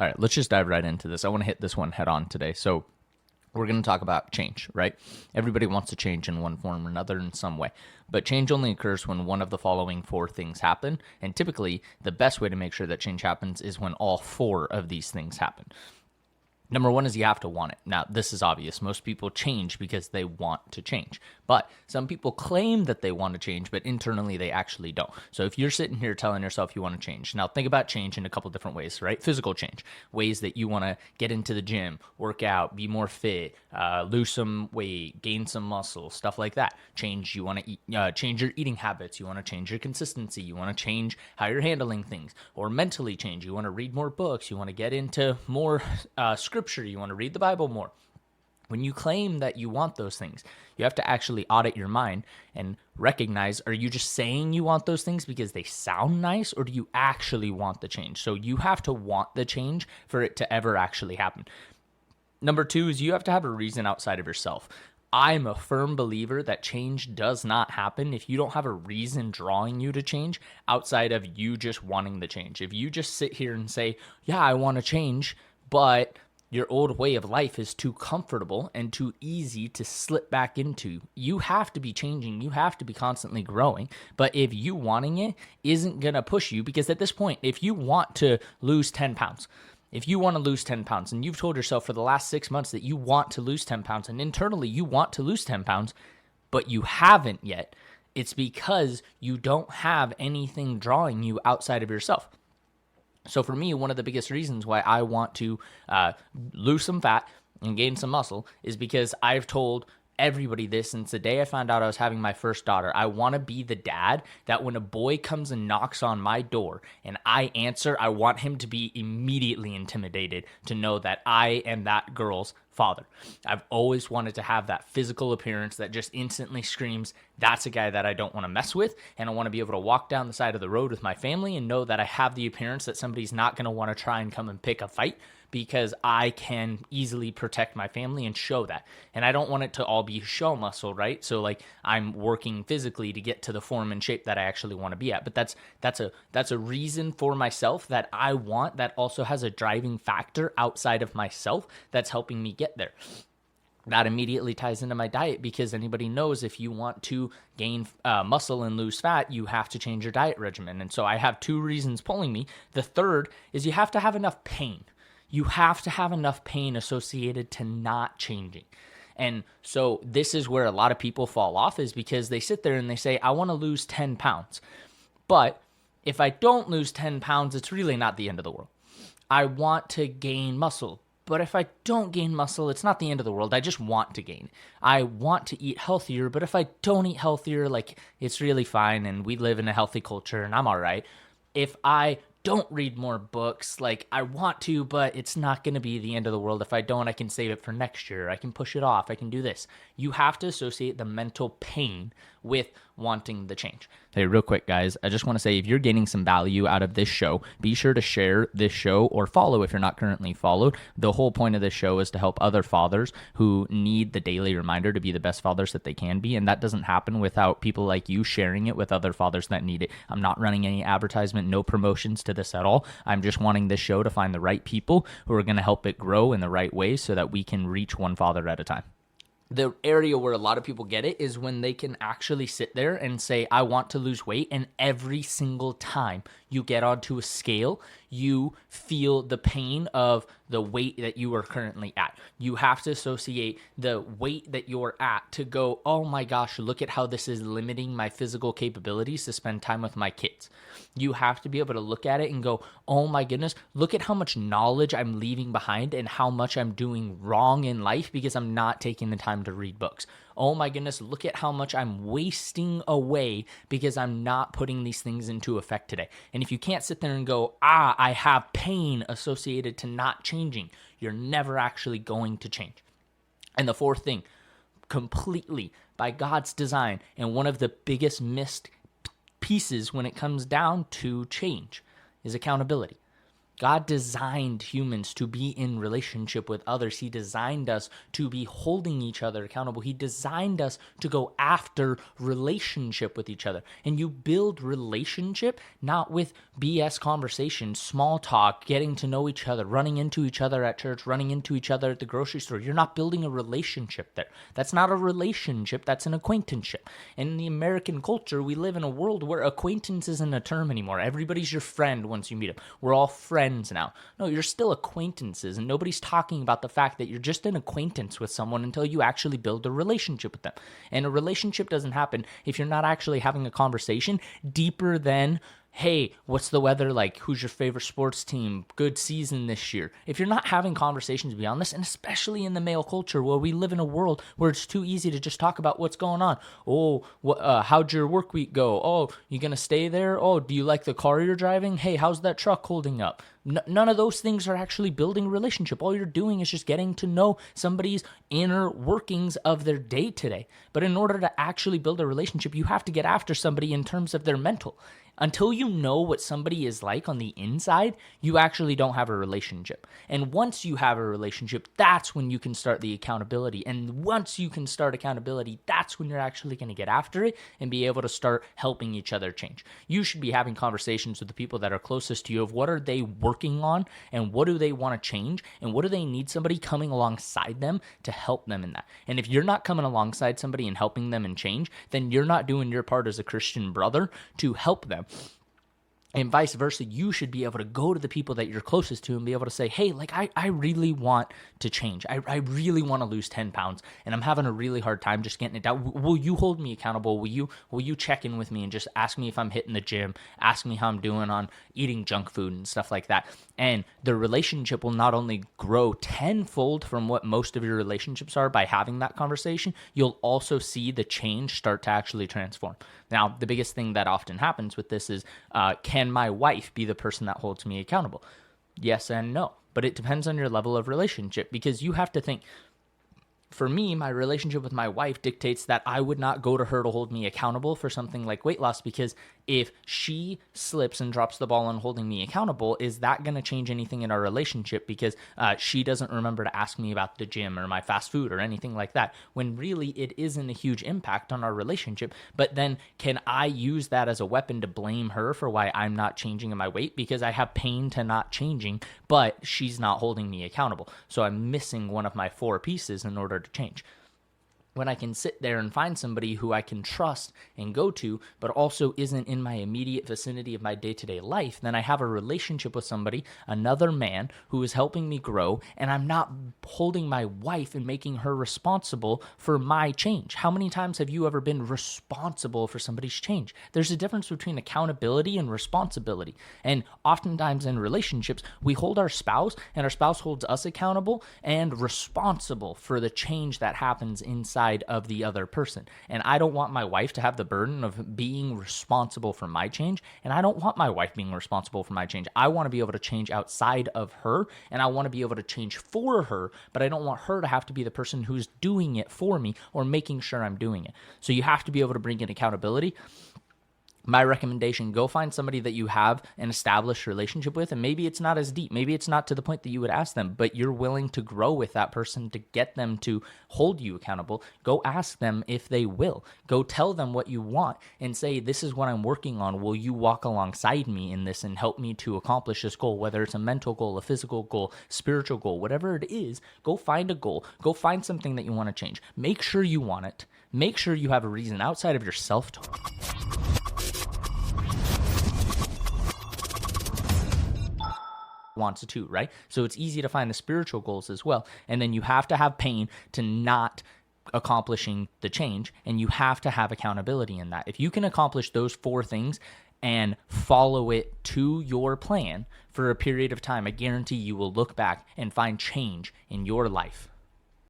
All right, let's just dive right into this. I want to hit this one head on today. So we're going to talk about change, right? Everybody wants to change in one form or another in some way, but change only occurs when one of the following four things happen. And typically, the best way to make sure that change happens is when all four of these things happen. Number one is you have to want it. Now, this is obvious. Most people change because they want to change. But some people claim that they want to change, but internally they actually don't. So if you're sitting here telling yourself you want to change, now think about change in a couple different ways, right? Physical change, ways that you want to get into the gym, work out, be more fit, lose some weight, gain some muscle, stuff like that. Change, you want to eat, change your eating habits. You want to change your consistency. You want to change how you're handling things, or mentally change. You want to read more books. You want to get into more scripture. You want to read the Bible more. When you claim that you want those things, you have to actually audit your mind and recognize, are you just saying you want those things because they sound nice, or do you actually want the change? So you have to want the change for it to ever actually happen. Number two is you have to have a reason outside of yourself. I'm a firm believer that change does not happen if you don't have a reason drawing you to change outside of you just wanting the change. If you just sit here and say, yeah, I want to change, but your old way of life is too comfortable and too easy to slip back into, you have to be changing. You have to be constantly growing. But if you wanting it isn't going to push you, because at this point, if you want to lose 10 pounds, if you want to lose 10 pounds and you've told yourself for the last 6 months that you want to lose 10 pounds and internally you want to lose 10 pounds, but you haven't yet, it's because you don't have anything drawing you outside of yourself. So for me, one of the biggest reasons why I want to lose some fat and gain some muscle is because I've told everybody this since the day I found out I was having my first daughter. I want to be the dad that when a boy comes and knocks on my door and I answer, I want him to be immediately intimidated to know that I am that girl's father. I've always wanted to have that physical appearance that just instantly screams, that's a guy that I don't want to mess with. And I want to be able to walk down the side of the road with my family and know that I have the appearance that somebody's not going to want to try and come and pick a fight, because I can easily protect my family and show that. And I don't want it to all be show muscle, right? So like I'm working physically to get to the form and shape that I actually want to be at. But that's a reason for myself that I want, that also has a driving factor outside of myself that's helping me get there. That immediately ties into my diet, because anybody knows if you want to gain muscle and lose fat, you have to change your diet regimen. And so I have two reasons pulling me. The third is you have to have enough pain. You have to have enough pain associated to not changing. And so this is where a lot of people fall off, is because they sit there and they say, I want to lose 10 pounds. But if I don't lose 10 pounds, it's really not the end of the world. I want to gain muscle. But if I don't gain muscle, it's not the end of the world. I just want to gain. I want to eat healthier, but if I don't eat healthier, like, it's really fine and we live in a healthy culture and I'm all right. If I don't read more books, like, I want to, but it's not going to be the end of the world. If I don't, I can save it for next year. I can push it off. I can do this. You have to associate the mental pain with wanting the change. Hey, real quick, guys, I just want to say, if you're getting some value out of this show, be sure to share this show or follow if you're not currently followed. The whole point of this show is to help other fathers who need the daily reminder to be the best fathers that they can be, and that doesn't happen without people like you sharing it with other fathers that need it. I'm not running any advertisement, no promotions to this at all. I'm just wanting this show to find the right people who are going to help it grow in the right way so that we can reach one father at a time. The area where a lot of people get it is when they can actually sit there and say, I want to lose weight, and every single time you get onto a scale, you feel the pain of the weight that you are currently at. You have to associate the weight that you're at to go, oh my gosh, look at how this is limiting my physical capabilities to spend time with my kids. You have to be able to look at it and go, oh my goodness, look at how much knowledge I'm leaving behind and how much I'm doing wrong in life because I'm not taking the time to read books. Oh my goodness, look at how much I'm wasting away because I'm not putting these things into effect today. And if you can't sit there and go, I have pain associated to not changing, you're never actually going to change. And the fourth thing, completely by God's design, and one of the biggest missed pieces when it comes down to change, is accountability. God designed humans to be in relationship with others. He designed us to be holding each other accountable. He designed us to go after relationship with each other. And you build relationship not with BS conversations, small talk, getting to know each other, running into each other at church, running into each other at the grocery store. You're not building a relationship there. That's not a relationship. That's an acquaintanceship. And in the American culture, we live in a world where acquaintance isn't a term anymore. Everybody's your friend once you meet them. We're all friends now. No, you're still acquaintances, and nobody's talking about the fact that you're just an acquaintance with someone until you actually build a relationship with them. And a relationship doesn't happen if you're not actually having a conversation deeper than, hey, what's the weather like? Who's your favorite sports team? Good season this year. If you're not having conversations beyond this, and especially in the male culture where we live in a world where it's too easy to just talk about what's going on. Oh, how'd your work week go? Oh, you gonna stay there? Oh, do you like the car you're driving? Hey, how's that truck holding up? None of those things are actually building a relationship. All you're doing is just getting to know somebody's inner workings of their day today. But in order to actually build a relationship, you have to get after somebody in terms of their mental. Until you know what somebody is like on the inside, you actually don't have a relationship. And once you have a relationship, that's when you can start the accountability. And once you can start accountability, that's when you're actually going to get after it and be able to start helping each other change. You should be having conversations with the people that are closest to you of what are they working on and what do they want to change and what do they need somebody coming alongside them to help them in that. And if you're not coming alongside somebody and helping them and change, then you're not doing your part as a Christian brother to help them. And vice versa, you should be able to go to the people that you're closest to and be able to say, hey, like I really want to change. I really want to lose 10 pounds and I'm having a really hard time just getting it down. Will you hold me accountable? Will you check in with me and just ask me if I'm hitting the gym? Ask me how I'm doing on eating junk food and stuff like that. And the relationship will not only grow tenfold from what most of your relationships are by having that conversation, you'll also see the change start to actually transform. Now, the biggest thing that often happens with this is, can my wife be the person that holds me accountable? Yes and no, but it depends on your level of relationship because you have to think, for me, my relationship with my wife dictates that I would not go to her to hold me accountable for something like weight loss because if she slips and drops the ball on holding me accountable, is that going to change anything in our relationship because she doesn't remember to ask me about the gym or my fast food or anything like that, when really it isn't a huge impact on our relationship. But then can I use that as a weapon to blame her for why I'm not changing in my weight because I have pain to not changing, but she's not holding me accountable. So I'm missing one of my 4 pieces in order to change. When I can sit there and find somebody who I can trust and go to, but also isn't in my immediate vicinity of my day-to-day life, then I have a relationship with somebody, another man, who is helping me grow, and I'm not holding my wife and making her responsible for my change. How many times have you ever been responsible for somebody's change? There's a difference between accountability and responsibility. And oftentimes in relationships, we hold our spouse, and our spouse holds us accountable and responsible for the change that happens inside of the other person. And I don't want my wife to have the burden of being responsible for my change, and I don't want my wife being responsible for my change. I want to be able to change outside of her, and I want to be able to change for her, but I don't want her to have to be the person who's doing it for me or making sure I'm doing it. So you have to be able to bring in accountability. My recommendation, go find somebody that you have an established relationship with, and maybe it's not as deep. Maybe it's not to the point that you would ask them, but you're willing to grow with that person to get them to hold you accountable. Go ask them if they will. Go tell them what you want and say, this is what I'm working on. Will you walk alongside me in this and help me to accomplish this goal? Whether it's a mental goal, a physical goal, spiritual goal, whatever it is, go find a goal. Go find something that you want to change. Make sure you want it. Make sure you have a reason outside of yourself to wants to, right? So it's easy to find the spiritual goals as well. And then you have to have pain to not accomplishing the change, and you have to have accountability in that. If you can accomplish those 4 things and follow it to your plan for a period of time, I guarantee you will look back and find change in your life.